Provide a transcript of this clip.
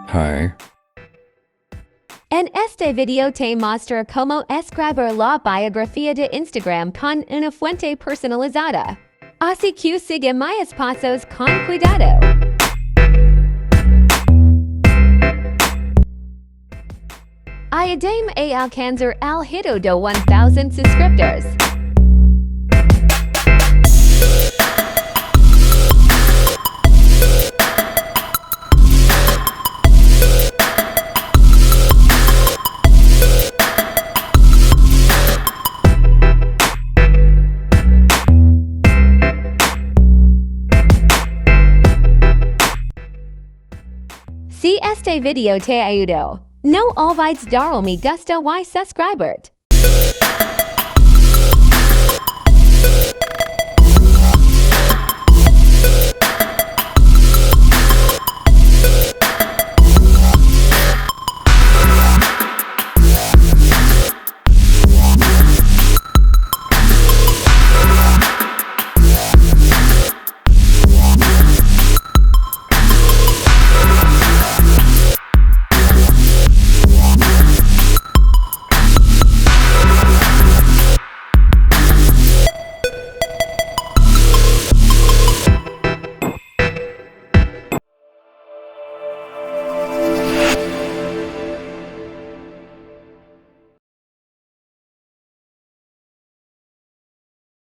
Hi. En este video te muestro cómo escribir la biografía de Instagram con una fuente personalizada. Así que sigue mis pasos con cuidado. Ayúdame a alcanzar el hito de 1,000 suscriptores. Si este video te ayudó, no olvides darle me gusta y suscribirte.